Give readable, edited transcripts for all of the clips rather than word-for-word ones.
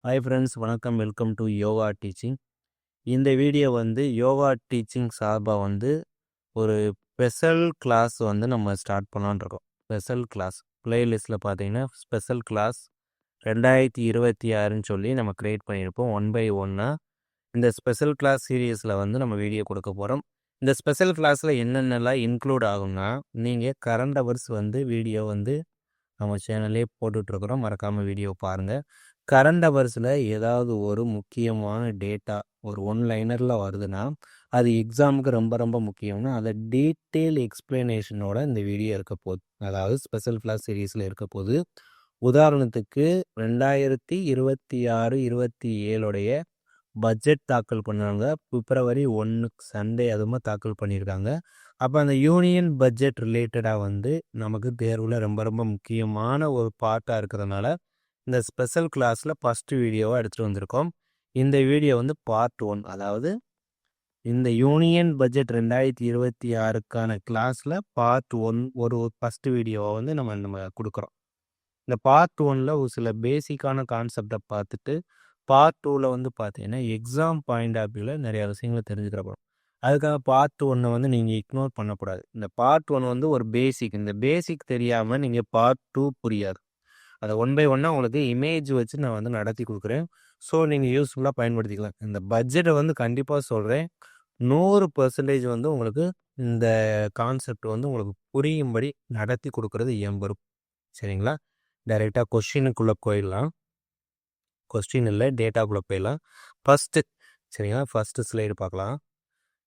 Hi friends, வணக்கம். Welcome to yoga teaching. இந்த video yoga teaching சார்பாக ஒரு ஸ்பெஷல் கிளாஸ் நம்ம ஸ்டார்ட் பண்ணலான்னு இருக்கோம். ஸ்பெஷல் கிளாஸ் பிளேலிஸ்ட்டில் பார்த்தீங்கன்னா ஸ்பெஷல் கிளாஸ் 2026ன்னு சொல்லி நம்ம க்ரியேட் பண்ணியிருப்போம். 1 by 1 இந்த ஸ்பெஷல் கிளாஸ் சீரீஸில் நம்ம வீடியோ கொடுக்க போகிறோம். இந்த ஸ்பெஷல் கிளாஸில் என்னென்னலாம் இன்க்ளூட் ஆகும்னா, நீங்கள் கரண்ட் அவர்ஸ் வீடியோ நம்ம சேனல்லே போட்டுட்ருக்குறோம். மறக்காமல் வீடியோ பாருங்கள். கரண்ட் அவர்ஸில் ஏதாவது ஒரு முக்கியமான டேட்டா ஒரு ஒன் லைனரில் வருதுன்னா, அது எக்ஸாமுக்கு ரொம்ப ரொம்ப முக்கியம்னா, அதை டீட்டெயில் எக்ஸ்பிளனேஷனோட இந்த வீடியோ இருக்க போகுது. அதாவது ஸ்பெஷல் கிளாஸ் சீரீஸில் இருக்க போகுது. உதாரணத்துக்கு 2026, 27 பட்ஜெட் தாக்கல் பண்ணாங்க. பிப்ரவரி 1 சண்டே அதுமாக தாக்கல் பண்ணியிருக்காங்க. அப்போ அந்த யூனியன் பட்ஜெட் ரிலேட்டடாக நமக்கு தேர்வில் ரொம்ப ரொம்ப முக்கியமான ஒரு பார்ட்டாக இருக்கிறதுனால இந்த ஸ்பெஷல் கிளாஸில் ஃபஸ்ட்டு வீடியோவாக எடுத்துகிட்டு வந்திருக்கோம். இந்த வீடியோ பார்ட் 1, அதாவது இந்த யூனியன் பட்ஜெட் 2026க்கான கிளாஸில் பார்ட் 1 ஒரு ஃபஸ்ட்டு வீடியோவை நம்ம கொடுக்குறோம். இந்த பார்ட் 1ல் ஒரு சில பேசிக்கான கான்செப்டை பார்த்துட்டு பார்ட் 2ல் பார்த்தீங்கன்னா எக்ஸாம் பாயிண்ட் ஆஃப் வியூவில் நிறையா விஷயங்களை தெரிஞ்சுக்கிறப்போம். அதுக்காக பார்ட் 1 நீங்கள் இக்னோர் பண்ணக்கூடாது. இந்த பார்ட் 1 ஒரு பேசிக். இந்த பேசிக் தெரியாமல் நீங்கள் பார்ட் 2 புரியாது. அதை 1 by 1 உங்களுக்கு இமேஜ் வச்சு நான் நடத்தி கொடுக்குறேன். ஸோ நீங்கள் யூஸ்ஃபுல்லாக பயன்படுத்திக்கலாம். இந்த பட்ஜெட்டை கண்டிப்பாக சொல்கிறேன். 100% உங்களுக்கு இந்த கான்செப்ட் உங்களுக்கு புரியும்படி நடத்தி கொடுக்குறது என் பொறுப்பு. சரிங்களா? டைரெக்டாக கொஸ்டினுக்குள்ளே போயிடலாம். கொஸ்டின் இல்லை, டேட்டாக்குள்ளே போயிடலாம். ஃபஸ்ட்டு சரிங்களா, ஃபஸ்ட்டு ஸ்லைடு பார்க்கலாம்.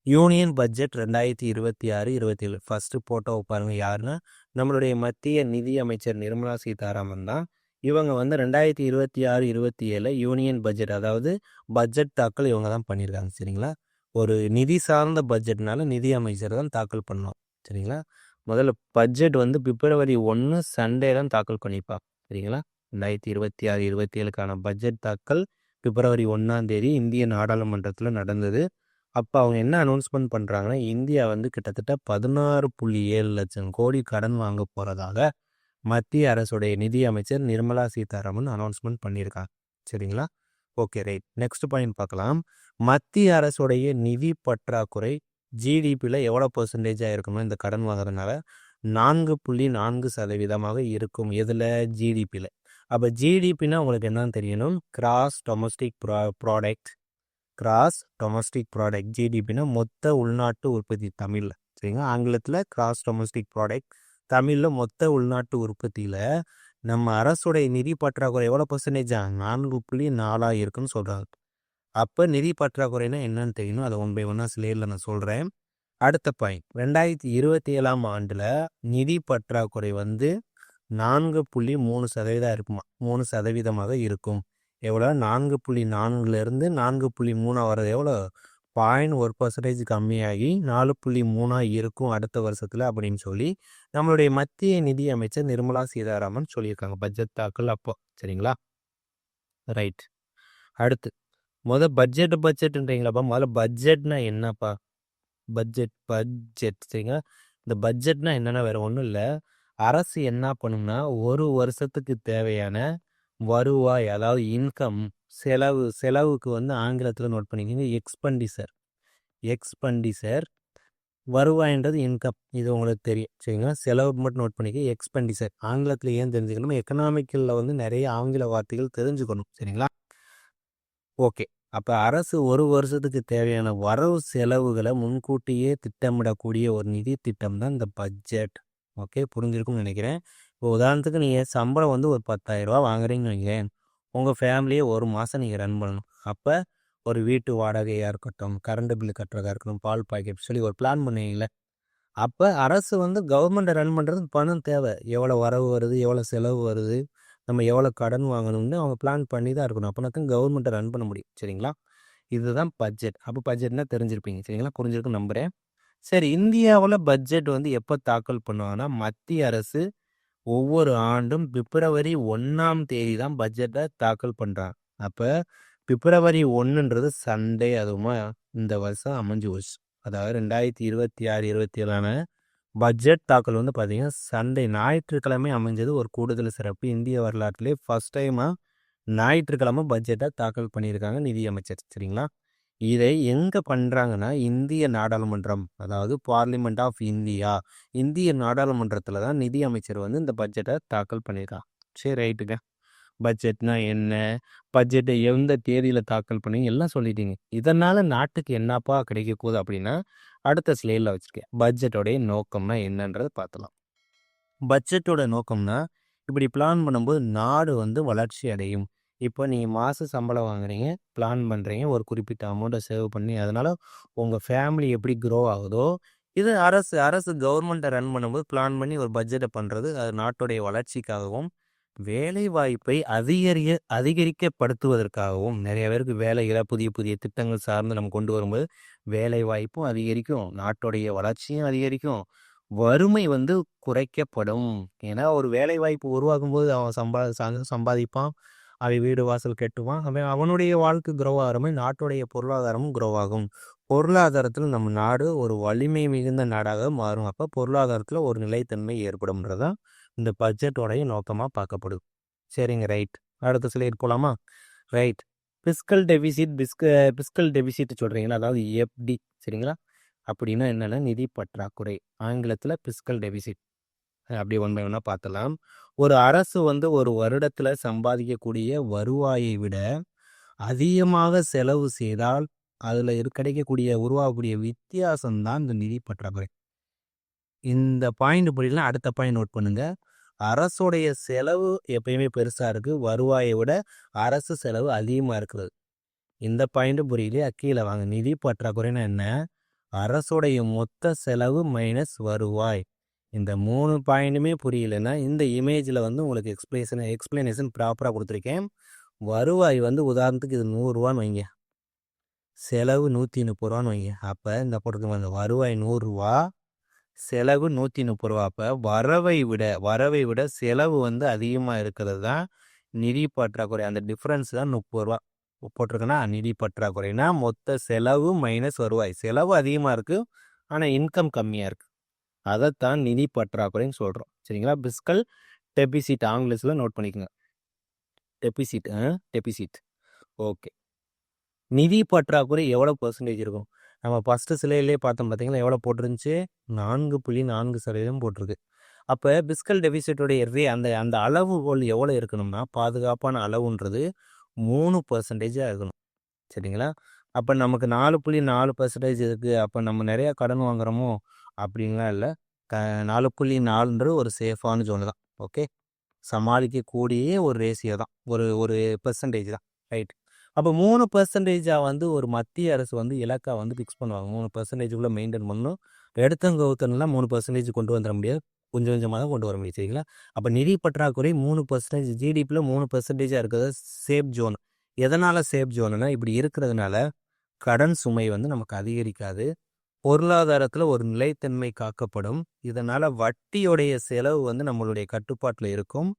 யூனியன் பட்ஜெட் 2026, 27 ஃபஸ்ட்டு போட்டோ பாருங்கள். யாருன்னா நம்மளுடைய மத்திய நிதி அமைச்சர் நிர்மலா சீதாராமன் தான். இவங்க 2026, 27 யூனியன் பட்ஜெட், அதாவது பட்ஜெட் தாக்கல் இவங்க தான் பண்ணியிருக்காங்க. சரிங்களா? ஒரு நிதி சார்ந்த பட்ஜெட்னால நிதி அமைச்சர் தான் தாக்கல் பண்ணோம். சரிங்களா? முதல்ல பட்ஜெட் பிப்ரவரி 1 சண்டே தான் தாக்கல் பண்ணியிருப்பாங்க. சரிங்களா? 2026, 27க்கான பட்ஜெட் தாக்கல் பிப்ரவரி 1ஆம் தேதி இந்திய நாடாளுமன்றத்தில் நடந்தது. அப்போ அவங்க என்ன அனௌன்ஸ்மெண்ட் பண்ணுறாங்கன்னா, இந்தியா கிட்டத்தட்ட 16.7 லட்சம் கோடி கடன் வாங்க போகிறதாக மத்திய அரசுடைய நிதி அமைச்சர் நிர்மலா சீதாராமன் அனௌன்ஸ்மெண்ட் பண்ணியிருக்காங்க. சரிங்களா? Okay, right. நெக்ஸ்ட் பாயிண்ட் பார்க்கலாம். மத்திய அரசுடைய நிதி பற்றாக்குறை ஜிடிபியில் எவ்வளோ பர்சன்டேஜாக இருக்கணும் இந்த கடன் வாங்குறதுனால? 4.4% இருக்கும். எதில்? ஜிடிபியில். அப்போ ஜிடிபின்னா உங்களுக்கு என்னன்னு தெரியணும். Gross domestic product. Gross domestic product, ஜிடிபின்னா மொத்த உள்நாட்டு உற்பத்தி தமிழில். சரிங்களா? ஆங்கிலத்தில் கிராஸ் டொமஸ்டிக் ப்ராடக்ட், தமிழில் மொத்த உள்நாட்டு உற்பத்தியில் நம்ம அரசுடைய நிதி பற்றாக்குறை எவ்வளோ பர்சன்டேஜா? 4.4 இருக்குன்னு சொல்கிறாங்க. அப்போ நிதி பற்றாக்குறைனா என்னன்னு தெரியணும். அதை 1 by 1 ஸ்லேடில் நான் சொல்கிறேன். அடுத்த பாயிண்ட், 2027ஆம் ஆண்டில் நிதி பற்றாக்குறை 4.3% இருக்குமா? 3% இருக்கும். எவ்வளோ? 4.4லேருந்து 4.3 வர்றது எவ்வளோ? 0.1% கம்மியாகி 4.3 இருக்கும் அடுத்த வருஷத்தில் அப்படின்னு சொல்லி நம்மளுடைய மத்திய நிதி அமைச்சர் நிர்மலா சீதாராமன் சொல்லியிருக்காங்க பட்ஜெட் தாக்கல் அப்போ. சரிங்களா? ரைட். அடுத்து பட்ஜெட்டுன்றீங்களாப்பா? முதல்ல பட்ஜெட்னா என்னப்பா? பட்ஜெட் சரிங்களா? இந்த பட்ஜெட்னா என்னென்னா வேறு ஒன்றும் இல்லை. அரசு என்ன பண்ணுன்னா, ஒரு வருஷத்துக்கு தேவையான வருவாய், அதாவது இன்கம், செலவுக்கு ஆங்கிலத்தில் நோட் பண்ணிக்கிங்க எக்ஸ்பெண்டிச்சர். வருவாய்ன்றது இன்கம், இது உங்களுக்கு தெரியும். சரிங்களா? செலவுக்கு மட்டும் நோட் பண்ணிக்க. எக்ஸ்பெண்டிச்சர் ஆங்கிலத்தில் ஏன் தெரிஞ்சுக்கணும்? எக்கனாமிக்கலில் நிறைய ஆங்கில வார்த்தைகள் தெரிஞ்சுக்கணும். சரிங்களா? ஓகே. அப்போ அரசு ஒரு வருஷத்துக்கு தேவையான வரவு செலவுகளை முன்கூட்டியே திட்டமிடக்கூடிய ஒரு நிதி திட்டம் தான் இந்த பட்ஜெட். ஓகே, புரிஞ்சிருக்கும்னு நினைக்கிறேன். இப்போ உதாரணத்துக்கு நீங்கள் சம்பளம் ஒரு 10,000 வாங்குறீங்கன்னு வைங்களேன். உங்கள் ஃபேமிலியை ஒரு மாதம் நீங்கள் ரன் பண்ணணும். அப்போ ஒரு வீட்டு வாடகையாக இருக்கட்டும், கரண்ட் பில்லு கட்டுறதா இருக்கட்டும், பால் பாக்கெட் சொல்லி ஒரு பிளான் பண்ணுவீங்களே. அப்போ அரசு கவர்மெண்ட்டை ரன் பண்ணுறதுக்கு பணம் தேவை. எவ்வளோ வரவு வருது, எவ்வளோ செலவு வருது, நம்ம எவ்வளோ கடன் வாங்கணும்னு அவங்க பிளான் பண்ணி தான் இருக்கணும். அப்போனா தான் கவர்மெண்ட்டை ரன் பண்ண முடியும். சரிங்களா? இதுதான் பட்ஜெட். அப்போ பட்ஜெட்னா தெரிஞ்சிருப்பீங்க. சரிங்களா? புரிஞ்சிருக்குன்னு நம்புகிறேன். சரி, இந்தியாவில் பட்ஜெட் எப்போ தாக்கல் பண்ணுவாங்கன்னா, மத்திய அரசு ஒவ்வொரு ஆண்டும் பிப்ரவரி 1ஆம் தேதி தான் பட்ஜெட்டை தாக்கல் பண்ணுறாங்க. அப்போ பிப்ரவரி 1ன்றது சண்டே, அதுவுமா இந்த வருஷம் அமைஞ்சு போச்சு. அதாவது 2026, 27ஆன பட்ஜெட் தாக்கல் பார்த்தீங்கன்னா சண்டே, ஞாயிற்றுக்கிழமை அமைஞ்சது ஒரு கூடுதல் சிறப்பு. இந்திய வரலாற்றிலே ஃபஸ்ட் டைமாக ஞாயிற்றுக்கிழமை பட்ஜெட்டை தாக்கல் பண்ணியிருக்காங்க நிதியமைச்சர். சரிங்களா? இதை எங்கே பண்ணுறாங்கன்னா இந்திய நாடாளுமன்றம், அதாவது பார்லிமெண்ட் ஆஃப் இந்தியா, இந்திய நாடாளுமன்றத்தில் தான் நிதி அமைச்சர் வந்து இந்த பட்ஜெட்டை தாக்கல் பண்ணியிருக்காங்க. சரி, ரைட்டுங்க. பட்ஜெட்னா என்ன, பட்ஜெட்டை எந்த தேதியில் தாக்கல் பண்ணி எல்லாம் சொல்லிட்டீங்க. இதனால் நாட்டுக்கு என்னப்பா கிடைக்க போகுது அப்படின்னா அடுத்த ஸ்லைடில் வச்சுருக்கேன். பட்ஜெட்டோடைய நோக்கம்னா என்னன்றதை பார்த்துலாம். பட்ஜெட்டோட நோக்கம்னா இப்படி பிளான் பண்ணும்போது நாடு வந்து வளர்ச்சி அடையும். இப்போ நீங்கள் மாத சம்பளம் வாங்குறீங்க, பிளான் பண்ணுறீங்க, ஒரு குறிப்பிட்ட அமௌண்ட்டை சேவ் பண்ணி அதனால் உங்கள் ஃபேமிலி எப்படி க்ரோ ஆகுதோ, இது அரசு கவர்மெண்ட்டை ரன் பண்ணும்போது பிளான் பண்ணி ஒரு பட்ஜெட்டை பண்ணுறது அது நாட்டுடைய வளர்ச்சிக்காகவும் வேலை வாய்ப்பை அதிகரிக்கப்படுத்துவதற்காகவும் நிறைய பேருக்கு வேலைகளை புதிய புதிய திட்டங்கள் சார்ந்து நம்ம கொண்டு வரும்போது வேலை வாய்ப்பும் அதிகரிக்கும், நாட்டுடைய வளர்ச்சியும் அதிகரிக்கும், வறுமை வந்து குறைக்கப்படும். ஏன்னா ஒரு வேலை வாய்ப்பு உருவாகும் போது அவன் சம்பாதிப்பான், அவன் வீடு வாசல் கட்டுவான், அவனுடைய வாழ்க்கை க்ரோ ஆகிற மாதிரி நாட்டுடைய பொருளாதாரமும் க்ரோ ஆகும். பொருளாதாரத்தில் நம்ம நாடு ஒரு வலிமை மிகுந்த நாடாக மாறும். அப்போ பொருளாதாரத்தில் ஒரு நிலைத்தன்மை ஏற்படும்ன்றதான் இந்த பட்ஜெட்டோடைய நோக்கமாக பார்க்கப்படுது. சரிங்க, ரைட். அடுத்த ஸ்லைட் போகலாமா? ரைட். பிஸ்கல் டெபிசிட் சொல்கிறீங்களா, அதாவது எஃப்டி. சரிங்களா? அப்படின்னா என்னென்னா நிதி பற்றாக்குறை, ஆங்கிலத்தில் பிஸ்கல் டெபிசிட். அப்படி ஒன் பை ஒன்னாக பார்த்துலாம். ஒரு அரசு வந்து ஒரு வருடத்தில் சம்பாதிக்கக்கூடிய வருவாயை விட அதிகமாக செலவு செய்தால் அதில் உருவாகக்கூடிய வித்தியாசம்தான் இந்த நிதி பற்றாக்குறை. இந்த பாயிண்ட் புரியலாம். அடுத்த பாயிண்ட் நோட் பண்ணுங்க. அரசுடைய செலவு எப்பயுமே பெருசாக இருக்குது, வருவாயை விட அரசு செலவு அதிகமாக இருக்கிறது. இந்த பாயிண்ட் புரியலையா? கீழே வாங்க. நிதி பற்றாக்குறைன்னா என்ன? அரசுடைய மொத்த செலவு மைனஸ் வருவாய். இந்த 3 பாயிண்ட்டுமே புரியலைன்னா இந்த இமேஜில் வந்து உங்களுக்கு எக்ஸ்பிளனேஷன் ப்ராப்பராக கொடுத்துருக்கேன். வருவாய் வந்து உதாரணத்துக்கு இது 100 வைங்க, செலவு 130 வைங்க. அப்போ இந்த பொருட்கள் வந்து வருவாய் 100, செலவு 130. அப்போ வரவை விட செலவு வந்து அதிகமாக இருக்கிறது தான் நிதி பற்றாக்குறை. அந்த டிஃப்ரென்ஸ் தான் 30 போட்டிருக்குன்னா நிதி பற்றாக்குறைனா மொத்த செலவு மைனஸ் வருவாய். செலவு அதிகமாக இருக்குது ஆனால் இன்கம் கம்மியாக இருக்குது, அதைத்தான் நிதி பற்றாக்குறைன்னு சொல்கிறோம். சரிங்களா? பிஸ்கல் டெபிசிட் ஆங்கிலத்தில் நோட் பண்ணிக்கோங்க. டெபிசிட். ஓகே. நிதி பற்றாக்குறை எவ்வளோ பர்சன்டேஜ் இருக்கும்? நம்ம ஃபஸ்ட்டு சிலையிலே பார்த்தோம் பார்த்தீங்களா, எவ்வளோ போட்டிருந்துச்சு? 4.4% போட்டிருக்கு. அப்போ பிஸ்கல் டெபிசிட்டோடைய அந்த அந்த அளவுகோல் எவ்வளோ இருக்கணும்னா பாதுகாப்பான அளவுன்றது 3% இருக்கணும். சரிங்களா? அப்போ நமக்கு 4.4% இருக்குது, அப்போ நம்ம நிறையா கடன் வாங்குகிறோமோ அப்படின்லாம் இல்லை. 4.4ன்றது ஒரு சேஃபான ஜோனு தான். ஓகே, சமாளிக்கக்கூடிய ஒரு ரேஷியோ தான், ஒரு பெர்சன்டேஜ் தான். ரைட். அப்போ 3% வந்து ஒரு மத்திய அரசு வந்து இலக்காக வந்து ஃபிக்ஸ் பண்ணுவாங்க. 3%குள்ளே மெயின்டைன் பண்ணணும். எடுத்தவங்கலாம் 3% கொண்டு வந்துட முடியாது, கொஞ்சம் கொஞ்சமாக தான் கொண்டு வர முடியும். சரிங்களா? அப்போ நிதி பற்றாக்குறை 3%, ஜிடிபியில் 3% இருக்கிறது சேஃப் ஜோன். எதனால் சேஃப் ஜோனுன்னா இப்படி இருக்கிறதுனால கடன் சுமை வந்து நமக்கு அதிகரிக்காது, பொருளாதாரத்தில் ஒரு நிலைத்தன்மை காக்கப்படும். இதனால் வட்டியோடைய செலவு வந்து நம்மளுடைய கட்டுப்பாட்டில் இருக்கும்.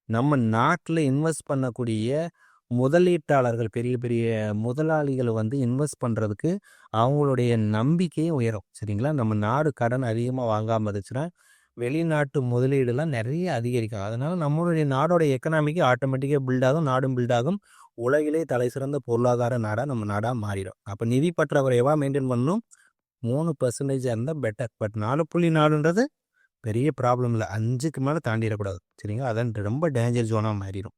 நம்ம நாட்டில் இன்வெஸ்ட் பண்ணக்கூடிய முதலீட்டாளர்கள், பெரிய பெரிய முதலாளிகள் வந்து இன்வெஸ்ட் பண்ணுறதுக்கு அவங்களுடைய நம்பிக்கையும் உயரும். சரிங்களா? நம்ம நாடு கடன் அதிகமாக வாங்காமல் இருந்துச்சுன்னா வெளிநாட்டு முதலீடுலாம் நிறைய அதிகரிக்கும். அதனால் நம்மளுடைய நாடோட எக்கனாமிக்கு ஆட்டோமேட்டிக்காக பில்டாகும், நாடும் பில்டாகும், உலகிலே தலை சிறந்த பொருளாதார நாடாக நம்ம நாடாக மாறிடும். அப்போ நிதி பற்றாக்குறைவாக மெயின்டைன் பண்ணணும். 3% இருந்தால் பெட்டர். பட் 4.4ன்றது பெரிய ப்ராப்ளம் இல்லை, 5க்கு மேலே தாண்டிடக்கூடாது. சரிங்களா? அதான் ரொம்ப டேஞ்சர் ஜோனாக மாறிடும்.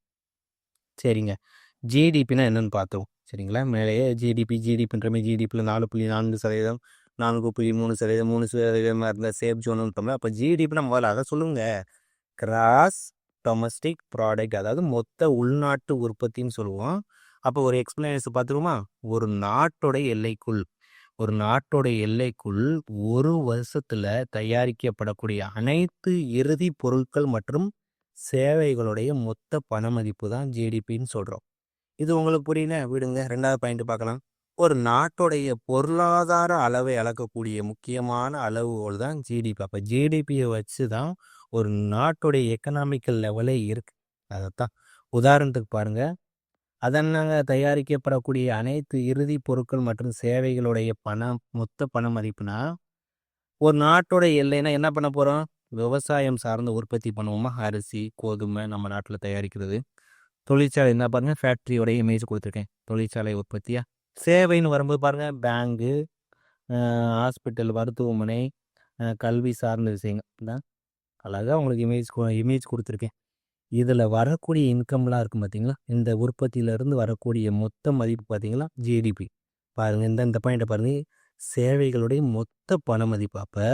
சரிங்க. ஜிடிபினா என்னென்னு பார்த்தோம். சரிங்களா? மேலேயே ஜிடிபின்ற மாதிரி ஜிடிபியில் 4.4%, 4.3%, 3% இருந்த சேஃப் ஜோன்னு இருந்தோம்ல. அப்போ ஜிடிபி நம்ம அதை சொல்லுங்க, கிராஸ் டொமஸ்டிக் ப்ராடக்ட், அதாவது மொத்த உள்நாட்டு உற்பத்தின்னு சொல்லுவோம். அப்போ ஒரு எக்ஸ்பிளனேஷன் பார்த்துருவோமா? ஒரு நாட்டோட எல்லைக்குள் ஒரு வருஷத்தில் தயாரிக்கப்படக்கூடிய அனைத்து இறுதி பொருட்கள் மற்றும் சேவைகளுடைய மொத்த பண மதிப்பு தான் ஜிடிபின்னு சொல்கிறோம். இது உங்களுக்கு புரியல விடுங்க, 2வது பாயிண்ட் பார்க்கலாம். ஒரு நாட்டுடைய பொருளாதார அளவை அளக்கக்கூடிய முக்கியமான அளவுகோல் தான் ஜிடிபி. அப்போ ஜிடிபியை வச்சு தான் ஒரு நாட்டுடைய எக்கனாமிக்கல் லெவலே இருக்குது. அதைத்தான் உதாரணத்துக்கு பாருங்கள். அதனால தயாரிக்கப்படக்கூடிய அனைத்து இறுதி பொருட்கள் மற்றும் சேவைகளுடைய மொத்த பண மதிப்புனா, ஒரு நாட்டோட எல்லைன்னா என்ன பண்ண போகிறோம்? விவசாயம் சார்ந்த உற்பத்தி பண்ணுவோமா? அரிசி, கோதுமை நம்ம நாட்டில் தயாரிக்கிறது, தொழிற்சாலை என்ன பாருங்கள், ஃபேக்ட்ரியோட இமேஜ் கொடுத்துருக்கேன், தொழிற்சாலை உற்பத்தியாக. சேவைன்னு வரும்போது பாருங்கள், பேங்கு, ஹாஸ்பிட்டல், மருத்துவமனை, கல்வி சார்ந்த விஷயங்கள் தான் அழகாக உங்களுக்கு இமேஜ் கொடுத்துருக்கேன். இதில் வரக்கூடிய இன்கம்லாம் இருக்கும் பார்த்தீங்களா, இந்த உற்பத்தியிலேருந்து வரக்கூடிய மொத்த மதிப்பு பார்த்தீங்களா, ஜிடிபி பாருங்கள். இந்த பாயிண்ட்டை பாருங்கள், சேவைகளுடைய மொத்த பண மதிப்பு. அப்போ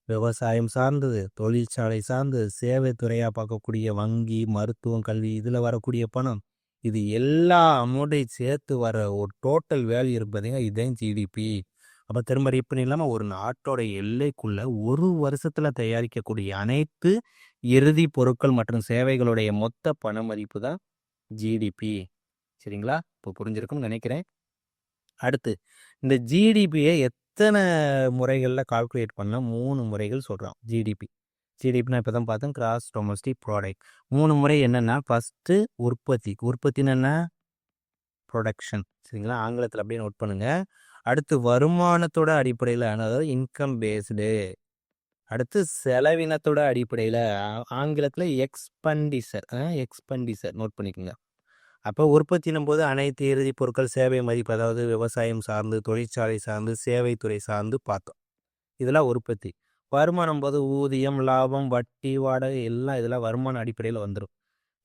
விவசாயம் சார்ந்தது, தொழிற்சாலை சார்ந்தது, சேவை துறையாக பார்க்கக்கூடிய வங்கி, மருத்துவம், கல்வி, இதில் வரக்கூடிய பணம், இது எல்லா அமௌண்ட்டையும் சேர்த்து வர ஒரு டோட்டல் வேல்யூ இருக்கு பார்த்தீங்கன்னா, இதுதான் ஜிடிபி. அப்போ திரும்ப ரீப்பன் இல்லாமல் ஒரு நாட்டோட எல்லைக்குள்ள ஒரு வருஷத்தில் தயாரிக்கக்கூடிய அனைத்து இறுதி பொருட்கள் மற்றும் சேவைகளுடைய மொத்த பண மதிப்பு தான் ஜிடிபி. சரிங்களா, இப்போ புரிஞ்சிருக்கும்னு நினைக்கிறேன். அடுத்து இந்த ஜிடிபியை எத்தனை முறைகளில் கால்குலேட் பண்ணலாம்? 3 முறைகள் சொல்கிறோம். ஜிடிபினா இப்போ தான் பார்த்தோம், கிராஸ் டொமஸ்டிக் ப்ராடக்ட். 3 முறை என்னென்னா, ஃபஸ்ட்டு உற்பத்தின்னு என்ன, ப்ரொடக்ஷன். சரிங்களா, ஆங்கிலத்தில் அப்படியே நோட் பண்ணுங்கள். அடுத்து வருமானத்தோட அடிப்படையில், அதாவது இன்கம் பேஸ்டு. அடுத்து செலவினத்தோட அடிப்படையில், ஆங்கிலத்தில் எக்ஸ்பெண்டிச்சர் நோட் பண்ணிக்கோங்க. அப்போ உற்பத்தினும் போது அனைத்து இறுதி பொருட்கள், சேவை மதிப்பு, அதாவது விவசாயம் சார்ந்து, தொழிற்சாலை சார்ந்து, சேவைத்துறை சார்ந்து பார்த்தோம். இதெல்லாம் உற்பத்தி. வருமானம் போது ஊதியம், லாபம், வட்டி, வாடகை எல்லாம் இதெல்லாம் வருமான அடிப்படையில் வந்துடும்.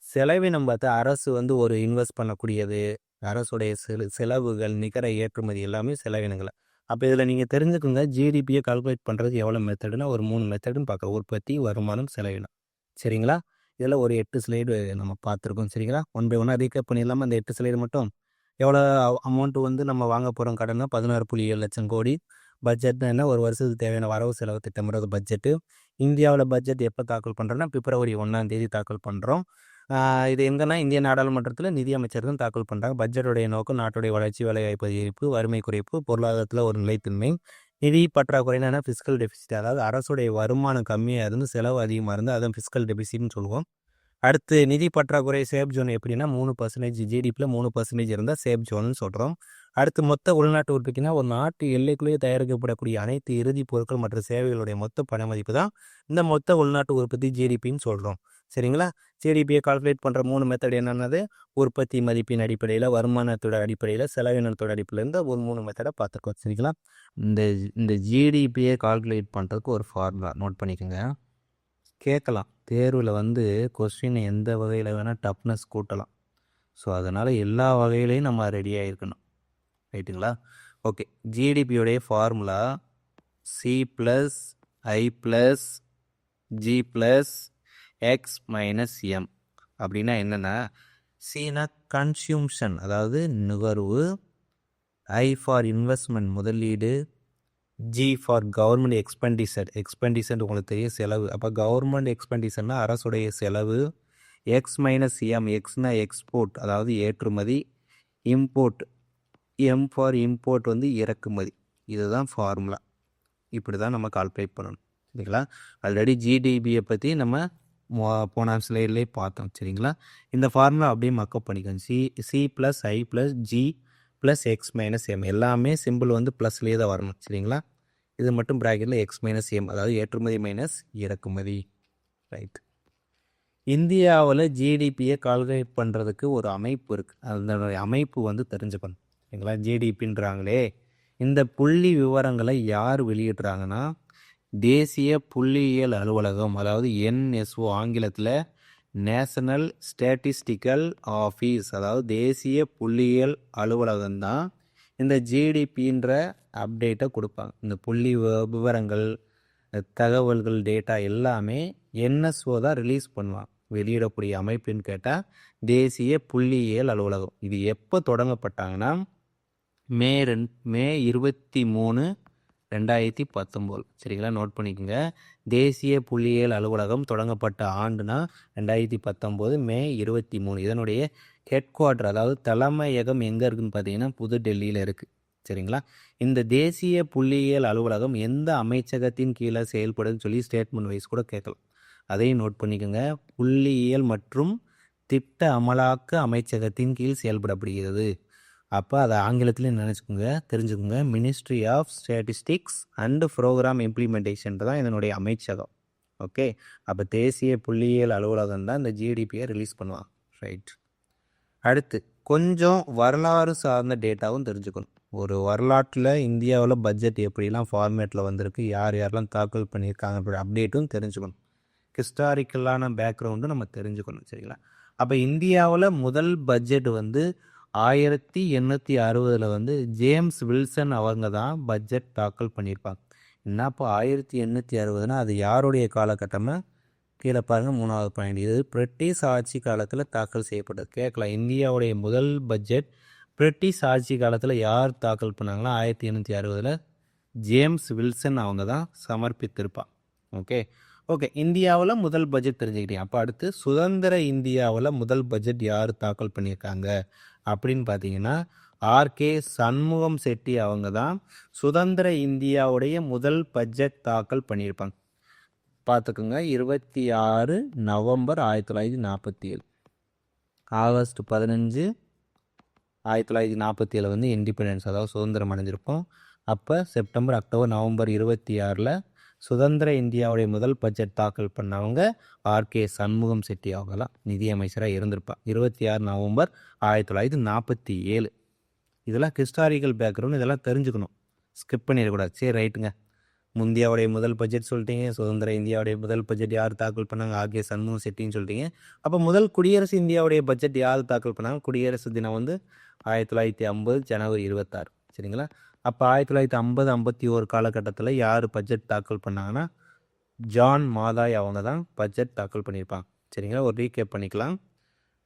செலவினம் பார்த்தா அரசு ஒரு இன்வெஸ்ட் பண்ணக்கூடியது, அரசுடைய செலவுகள், நிகர ஏற்றுமதி எல்லாமே செலவினங்கள். அப்போ இதில் நீங்கள் தெரிஞ்சுக்கோங்க, ஜிடிபியை கால்குலேட் பண்ணுறதுக்கு எவ்வளோ மெத்தடுனா ஒரு 3 மெத்தடுன்னு பார்க்குறோம். உற்பத்தி, வருமானம், செலவினம். சரிங்களா, இதில் ஒரு 8 ஸ்லைடு நம்ம பார்த்துருக்கோம். சரிங்களா, 1 by 1 ரீகேப் பண்ணிடலாமல் அந்த 8 ஸ்லைடு மட்டும். எவ்வளோ அமௌண்ட்டு நம்ம வாங்க போகிறோம் கடன்னா 16.7 லட்சம் கோடி. பட்ஜெட்னா என்ன, ஒரு வருஷத்துக்கு தேவையான வரவு செலவு திட்டமிடுறது பட்ஜெட்டு. இந்தியாவில் பட்ஜெட் எப்போ தாக்கல் பண்ணுறோன்னா பிப்ரவரி 1ஆம் தேதி தாக்கல் பண்ணுறோம். இது எங்கன்னா இந்திய நாடாளுமன்றத்தில் நிதி அமைச்சர் தான் தாக்கல் பண்ணுறாங்க. பட்ஜெட்டுடைய நோக்கம் நாட்டுடைய வளர்ச்சி, வேலைவாய்ப்பு அதிகரிப்பு, வறுமை குறைப்பு, பொருளாதாரத்தில் ஒரு நிலைத்தன்மை. நிதி பற்றாக்குறைனா ஃபிஸ்கல் டெபிசிட், அதாவது அரசுடைய வருமானம் கம்மியாக இருந்து செலவு அதிகமாக இருந்து அதான் ஃபிஸ்கல் டெபிசிட்னு சொல்லுவோம். அடுத்து நிதி பற்றாக்குறை சேஃப் ஜோன் எப்படின்னா 3% ஜிடிபியில் 3% இருந்தால் சேஃப் ஜோன்னு சொல்கிறோம். அடுத்து மொத்த உள்நாட்டு உற்பத்தினா ஒரு நாட்டு எல்லைக்குள்ளேயே தயாரிக்கப்படக்கூடிய அனைத்து இறுதி பொருட்கள் மற்றும் சேவைகளுடைய மொத்த பண மதிப்பு தான் இந்த மொத்த உள்நாட்டு உற்பத்தி ஜிடிபின்னு சொல்கிறோம். சரிங்களா, ஜிடிபியை கால்குலேட் பண்ணுற 3 மெத்தட் என்னென்னது, உற்பத்தி மதிப்பின் அடிப்படையில், வருமானத்தோட அடிப்படையில், செலவினத்தோட அடிப்படையில் ஒரு 3 மெத்தடை பார்த்துருக்கோம். சரிங்களா, இந்த ஜிடிபியை கால்குலேட் பண்ணுறதுக்கு ஒரு ஃபார்முலா நோட் பண்ணிக்கோங்க. கேட்கலாம் தேர்வில் கொஸ்டின் எந்த வகையில் வேணால் டஃப்னஸ் கூட்டலாம். ஸோ அதனால் எல்லா வகையிலையும் நம்ம ரெடியாக இருக்கணும். ரைட்டுங்களா, ஓகே. ஜிடிபியோடைய formula C+I+G+X-M. அப்படின்னா என்னென்னா, சினா கன்சியூம்ஷன், அதாவது நுகர்வு, I ஃபார் இன்வெஸ்ட்மெண்ட், முதலீடு, G ஃபார் கவர்மெண்ட் எக்ஸ்பெண்டிச்சர் உங்களுக்கு தெரியும், செலவு. அப்போ கவர்மெண்ட் எக்ஸ்பெண்டிச்சர்னால் அரசுடைய செலவு. X-M, எக்ஸ்னா எக்ஸ்போர்ட், அதாவது ஏற்றுமதி. இம்போர்ட், M ஃபார் இம்போர்ட் இறக்குமதி. இதுதான் ஃபார்முலா. இப்படி தான் நம்ம கால்குலேட் பண்ணணும். சரிங்களா, ஆல்ரெடி ஜிடிபியை பற்றி நம்ம போன ஸ்லைட்லேயே பார்த்தோம். சரிங்களா, இந்த ஃபார்முலா அப்படியே மக்கப் பண்ணிக்கோங்க. C+I+G+X-M எல்லாமே சிம்பிள் ப்ளஸ்லேயே தான் வரணும். சரிங்களா, இது மட்டும் ப்ராக்கெட்டில் X-M, அதாவது ஏற்றுமதி மைனஸ் இறக்குமதி. ரைட், இந்தியாவில் ஜிடிபியை கால்குலேட் பண்ணுறதுக்கு ஒரு அமைப்பு இருக்குது. அந்த அமைப்பு தெரிஞ்சுக்கணும். சரிங்களா, ஜிடிபின்றாங்களே, இந்த புள்ளி விவரங்களை யார் வெளியிடுறாங்கன்னா தேசிய புள்ளியியல் அலுவலகம், அதாவது NSO ஆங்கிலத்தில் நேஷனல் ஸ்டாட்டிஸ்டிக்கல் ஆஃபீஸ், அதாவது தேசிய புள்ளியியல் அலுவலகம் தான் இந்த ஜிடிபின்ற அப்டேட்டை கொடுப்பாங்க. இந்த புள்ளி விவரங்கள், தகவல்கள், டேட்டா எல்லாமே NSO தான் ரிலீஸ் பண்ணுவாங்க. வெளியிடக்கூடிய அமைப்புன்னு கேட்டால் தேசிய புள்ளியியல் அலுவலகம். இது எப்போ தொடங்கப்பட்டாங்கன்னா மே 23, 2019. சரிங்களா, நோட் பண்ணிக்கோங்க. தேசிய புள்ளியியல் அலுவலகம் தொடங்கப்பட்ட ஆண்டுனா 2019 மே 23. இதனுடைய ஹெட் குவார்ட்டர், அதாவது தலைமையகம் எங்கே இருக்குதுன்னு பார்த்தீங்கன்னா புதுடெல்லியில் இருக்குது. சரிங்களா, இந்த தேசிய புள்ளியியல் அலுவலகம் எந்த அமைச்சகத்தின் கீழே செயல்படுன்னு சொல்லி ஸ்டேட்மெண்ட் வைஸ் கூட கேட்கலாம். அதையும் நோட் பண்ணிக்கோங்க. புள்ளியியல் மற்றும் திட்ட அமலாக்க அமைச்சகத்தின் கீழ் செயல்படப்படுகிறது. அப்போ அதை ஆங்கிலத்திலையும் தெரிஞ்சுக்கோங்க. Ministry of statistics and programme implementation தான் இதனுடைய அமைச்சகம். ஓகே, அப்போ தேசிய புள்ளியியல் அலுவலகம் தான் இந்த ஜிடிபியை ரிலீஸ் பண்ணுவாங்க. ரைட், அடுத்து கொஞ்சம் வரலாறு சார்ந்த டேட்டாவும் தெரிஞ்சுக்கணும். ஒரு வரலாற்றில் இந்தியாவில் பட்ஜெட் எப்படிலாம் ஃபார்மேட்டில் வந்திருக்கு, யார் யாரெல்லாம் தாக்கல் பண்ணியிருக்காங்க அப்படி அப்டேட்டும் தெரிஞ்சுக்கணும். ஹிஸ்டாரிக்கலான பேக்ரவுண்டும் நம்ம தெரிஞ்சுக்கணும். சரிங்களா? அப்போ இந்தியாவில் முதல் பட்ஜெட் வந்து 1860 வந்து ஜேம்ஸ் வில்சன் அவங்க தான் பட்ஜெட் தாக்கல் பண்ணியிருப்பாங்க. என்னப்போ 1860னா அது யாருடைய காலகட்டமாக கீழே பாருங்கள் 3வது பாயிண்ட். இது பிரிட்டிஷ் ஆட்சி காலத்தில் தாக்கல் செய்யப்பட்டது. கேட்கலாம், இந்தியாவுடைய முதல் பட்ஜெட் பிரிட்டிஷ் ஆட்சி காலத்தில் யார் தாக்கல் பண்ணாங்களா 1860 ஜேம்ஸ் வில்சன் அவங்க தான் சமர்ப்பித்திருப்பான். ஓகே இந்தியாவில் முதல் பட்ஜெட் தெரிஞ்சுக்கிட்டீங்க. அப்போ அடுத்து சுதந்திர இந்தியாவில் முதல் பட்ஜெட் யார் தாக்கல் பண்ணியிருக்காங்க அப்படின்னு பார்த்தீங்கன்னா ஆர்கே சண்முகம் செட்டி அவங்க தான் சுதந்திர இந்தியாவுடைய முதல் பட்ஜெட் தாக்கல் பண்ணியிருப்பாங்க. பார்த்துக்குங்க, 26 நவம்பர் 1947. ஆகஸ்ட் 15 1947 வந்து இண்டிபெண்டன்ஸ், அதாவது சுதந்திரம் அடைஞ்சிருப்போம். அப்போ செப்டம்பர் அக்டோபர் நவம்பர் 26 சுதந்திர இந்தியாவுடைய முதல் பட்ஜெட் தாக்கல் பண்ணவங்க ஆர்கே சண்முகம் செட்டி அவங்களாம் நிதியமைச்சராக இருந்திருப்பா. 26 நவம்பர் 1947. இதெல்லாம் ஹிஸ்டாரிக்கல் பேக்ரவுண்ட், இதெல்லாம் தெரிஞ்சுக்கணும், ஸ்கிப் பண்ணிடக்கூடாது. சரி ரைட்டுங்க. இந்தியாவுடைய முதல் பட்ஜெட் சொல்லிட்டீங்க, சுதந்திர இந்தியாவுடைய முதல் பட்ஜெட் யார் தாக்கல் பண்ணாங்க ஆர்கே சண்முகம் செட்டின்னு சொல்லிட்டீங்க. அப்போ முதல் குடியரசு இந்தியாவுடைய பட்ஜெட் யார் தாக்கல் பண்ணாங்க? குடியரசு தினம் வந்து 1950 ஜனவரி 26. சரிங்களா? அப்போ 1950-51 காலகட்டத்தில் யார் பட்ஜெட் தாக்கல் பண்ணாங்கன்னா ஜான் மாதாய் அவங்க தான் பட்ஜெட் தாக்கல் பண்ணியிருப்பாங்க. சரிங்களா? ஒரு ரீகேப் பண்ணிக்கலாம்.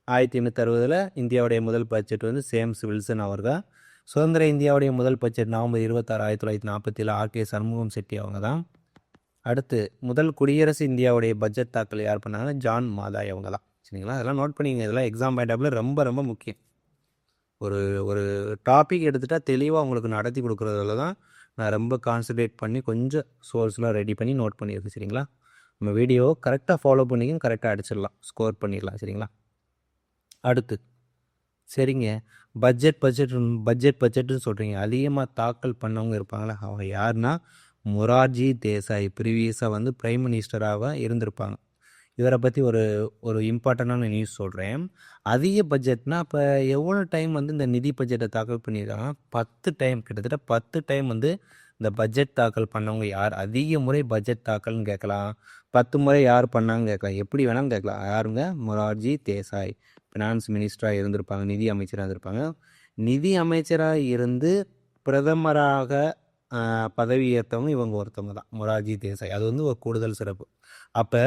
1860 இந்தியாவுடைய முதல் பட்ஜெட் வந்து ஜேம்ஸ் வில்சன் அவர்கள். சுதந்திர இந்தியாவுடைய முதல் budget November 26 1947 R K Shanmukham Chetty அவங்க தான். அடுத்து முதல் குடியரசு இந்தியாவுடைய பட்ஜெட் தாக்கல் யார் பண்ணாங்கன்னா ஜான் மாதாய் அவங்க தான். சரிங்களா? அதெல்லாம் நோட் பண்ணிங்க, இதெல்லாம் எக்ஸாம் பாயிண்ட் ரொம்ப ரொம்ப முக்கியம். ஒரு டாபிக் எடுத்துகிட்டால் தெளிவாக உங்களுக்கு நடத்தி கொடுக்குறதுல தான் நான் ரொம்ப கான்சன்ட்ரேட் பண்ணி கொஞ்சம் சோர்ஸ்லாம் ரெடி பண்ணி நோட் பண்ணியிருக்கேன். சரிங்களா? நம்ம வீடியோ கரெக்டாக ஃபாலோ பண்ணிக்கும், கரெக்டாக அடிச்சிடலாம், ஸ்கோர் பண்ணிடலாம். சரிங்களா? அடுத்து சரிங்க, பட்ஜெட்னு சொல்கிறீங்க, அதிகமாக தாக்கல் பண்ணவங்க இருப்பாங்களே அவங்க யாருன்னா மொரார்ஜி தேசாய். ப்ரீவியஸாக வந்து பிரைம் மினிஸ்டராக இருந்திருப்பாங்க. இவரை பற்றி ஒரு இம்பார்ட்டண்டான நியூஸ் சொல்கிறேன். அதிக பட்ஜெட்னால் இப்போ எவ்வளோ டைம் வந்து இந்த நிதி பட்ஜெட்டை தாக்கல் பண்ணியிருக்காங்க? 10 டைம், கிட்டத்தட்ட 10 டைம் வந்து இந்த பட்ஜெட் தாக்கல் பண்ணவங்க யார்? அதிக முறை பட்ஜெட் தாக்கல்னு கேட்கலாம், 10 முறை யார் பண்ணாங்கன்னு கேட்கலாம், எப்படி வேணாலும் கேட்கலாம். யாருங்க? மொரார்ஜி தேசாய். ஃபினான்ஸ் மினிஸ்டராக இருந்திருப்பாங்க, நிதி அமைச்சராக இருந்திருப்பாங்க. நிதி அமைச்சராக இருந்து பிரதமராக பதவியேற்றவங்க இவங்க ஒருத்தவங்க தான், மொரார்ஜி தேசாய். அது வந்து ஒரு கூடுதல் சிறப்பு. அப்போ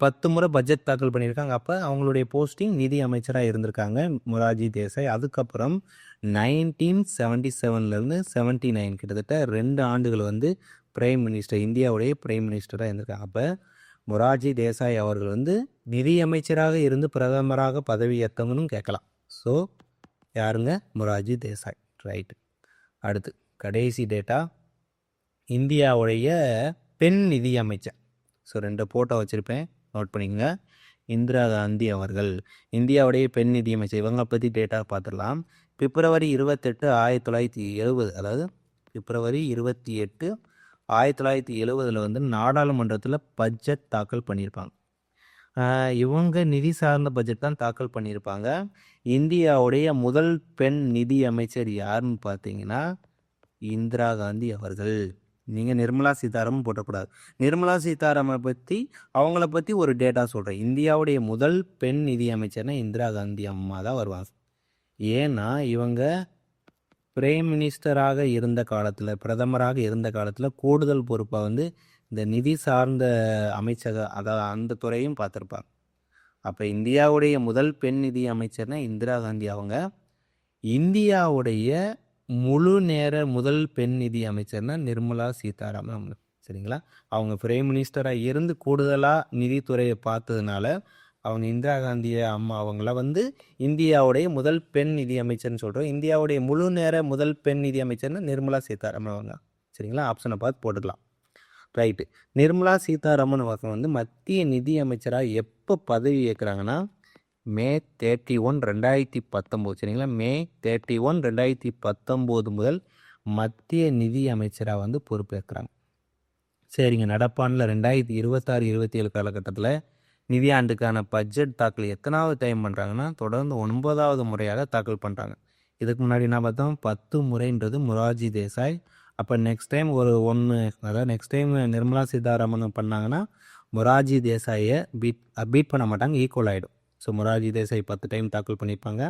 10 முறை பட்ஜெட் தாக்கல் பண்ணியிருக்காங்க. அப்போ அவங்களுடைய போஸ்டிங் நிதி அமைச்சராக இருந்திருக்காங்க மொரார்ஜி தேசாய். அதுக்கப்புறம் 1977 79 கிட்டத்தட்ட 2 ஆண்டுகள் வந்து பிரைம் மினிஸ்டர், இந்தியாவுடைய பிரைம் மினிஸ்டராக இருந்திருக்காங்க. அப்போ மொரார்ஜி தேசாய் அவர்கள் வந்து நிதி அமைச்சராக இருந்து பிரதமராக பதவியேற்றவங்கன்னு கேட்கலாம். ஸோ யாருங்க? மொரார்ஜி தேசாய். ரைட்டு. அடுத்து கடைசி டேட்டா, இந்தியாவுடைய பெண் நிதி அமைச்சர். ஸோ 2 ஃபோட்டோ வச்சுருப்பேன், நோட் பண்ணிக்கோங்க. இந்திரா காந்தி அவர்கள் இந்தியாவுடைய பெண் நிதி அமைச்சர். இவங்களை பற்றி டேட்டா பார்த்துடலாம். பிப்ரவரி 28 1970, அதாவது பிப்ரவரி 28 1970 வந்து நாடாளுமன்றத்தில் பட்ஜெட் தாக்கல் பண்ணியிருப்பாங்க. இவங்க நிதி சார்ந்த பட்ஜெட் தான் தாக்கல் பண்ணியிருப்பாங்க. இந்தியாவுடைய முதல் பெண் நிதி அமைச்சர் யாருன்னு பார்த்தீங்கன்னா இந்திரா காந்தி அவர்கள். நீங்கள் நிர்மலா சீதாராமன் போட்டக்கூடாது. நிர்மலா சீதாராமனை பற்றி அவங்கள பற்றி ஒரு டேட்டா சொல்கிறேன். இந்தியாவுடைய முதல் பெண் நிதி அமைச்சர்னா இந்திரா காந்தி அம்மா தான் வருவாங்க. ஏன்னா இவங்க பிரைம் மினிஸ்டராக இருந்த காலத்தில், பிரதமராக இருந்த காலத்தில் கூடுதல் பொறுப்பாக வந்து இந்த நிதி சார்ந்த அமைச்சக, அதாவது அந்த துறையும் பார்த்துருப்பாங்க. அப்போ இந்தியாவுடைய முதல் பெண் நிதி அமைச்சர்னா இந்திரா காந்தி அவங்க. இந்தியாவுடைய முழு நேர முதல் பெண் நிதி அமைச்சர்னா நிர்மலா சீதாராமன் அவங்க. சரிங்களா? அவங்க பிரைம் மினிஸ்டராக இருந்து கூடுதலாக நிதித்துறையை பார்த்ததுனால அவங்க இந்திரா காந்தி அம்மா அவங்கள வந்து இந்தியாவுடைய முதல் பெண் நிதி அமைச்சர்னு சொல்கிறோம். இந்தியாவுடைய முழு நேர முதல் பெண் நிதி அமைச்சர்னா நிர்மலா சீதாராமன் அவங்க. சரிங்களா? ஆப்ஷனை பார்த்து போட்டுக்கலாம். ரைட்டு. நிர்மலா சீதாராமன் அவங்க வந்து மத்திய நிதி அமைச்சராக எப்போ பதவி ஏற்கிறாங்கன்னா மே 31 2019. சரிங்களா? மே 31 2019 முதல் மத்திய நிதி அமைச்சராக வந்து பொறுப்பேற்கிறாங்க. சரிங்க. நடப்பாண்டில் 2026-27 காலகட்டத்தில் நிதியாண்டுக்கான பட்ஜெட் தாக்கல் எத்தனாவது டைம் பண்ணுறாங்கன்னா தொடர்ந்து 9வது முறையாக தாக்கல் பண்ணுறாங்க. இதுக்கு முன்னாடி என்ன பார்த்தோம், 10 முறைன்றது மொரார்ஜி தேசாய். அப்போ நெக்ஸ்ட் டைம் அதாவது நெக்ஸ்ட் டைம் நிர்மலா சீதாராமன் பண்ணாங்கன்னா மொரார்ஜி தேசாயை பீட் பண்ண மாட்டாங்க, ஈக்குவல் ஆகிடும். ஸோ மொரார்ஜி தேசாய் 10 டைம் தாக்கல் பண்ணியிருப்பாங்க.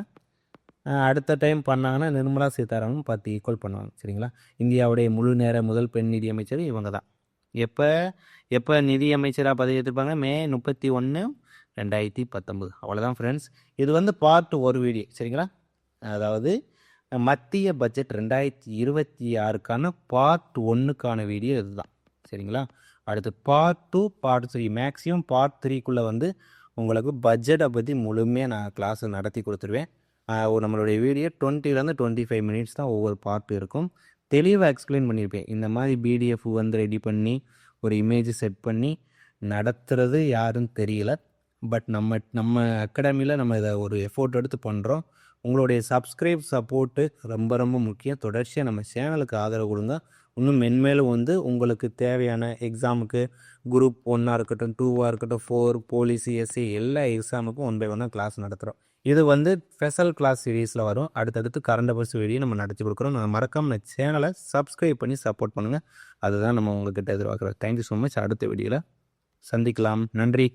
அடுத்த டைம் பண்ணாங்கன்னா நிர்மலா சீதாராமன் 10 ஈக்குவல் பண்ணுவாங்க. சரிங்களா? இந்தியாவுடைய முழு நேர முதல் பெண் நிதியமைச்சர் இவங்க தான். எப்போ நிதியமைச்சராக பதவியேற்றிருப்பாங்க? மே 31, 2019. அவ்வளோதான் ஃப்ரெண்ட்ஸ். இது வந்து பார்ட் ஒரு வீடியோ. சரிங்களா? அதாவது மத்திய பட்ஜெட் 2026க்கான பார்ட் 1க்கான வீடியோ இதுதான். சரிங்களா? அடுத்து பார்ட் 2, பார்ட் 3, மேக்ஸிமம் பார்ட் 3க்குள்ளே வந்து உங்களுக்கு பட்ஜெட்டை பற்றி முழுமையாக நான் கிளாஸ் நடத்தி கொடுத்துருவேன். நம்மளுடைய வீடியோ 20லேருந்து 25 மினிட்ஸ் தான் ஒவ்வொரு பார்ட் இருக்கும். தெளிவாக எக்ஸ்பிளைன் பண்ணியிருப்பேன். இந்த மாதிரி பிடிஎஃப் வந்து ரெடி பண்ணி ஒரு இமேஜ் செட் பண்ணி நடத்துகிறது யாருன்னு தெரியல. பட் நம்ம அகாடமியில் நம்ம இதை ஒரு எஃபோர்ட் எடுத்து பண்ணுறோம். உங்களுடைய சப்போர்ட்டு ரொம்ப ரொம்ப முக்கியம். தொடர்ச்சியாக நம்ம சேனலுக்கு ஆதரவு கொடுங்க. இன்னும் மென்மேலும் வந்து உங்களுக்கு தேவையான எக்ஸாமுக்கு குரூப் 1ஆக இருக்கட்டும், 2ஆக இருக்கட்டும், 4, போலீஸ், எஸ்சி எல்லா எக்ஸாமுக்கும் 1 by 1 கிளாஸ் நடத்துகிறோம். இது வந்து ஸ்பெஷல் கிளாஸ் சீரீஸில் வரும். அடுத்தடுத்து கரண்ட் அஃபேர்ஸ் வீடியோ நம்ம நடத்தி கொடுக்குறோம். நான் மறக்காமல் சேனலை சப்ஸ்கிரைப் பண்ணி சப்போர்ட் பண்ணுங்கள். அதுதான் நம்ம உங்கள்கிட்ட எதிர்பார்க்குறோம். Thank you so much. அடுத்த வீடியோவில் சந்திக்கலாம். நன்றி.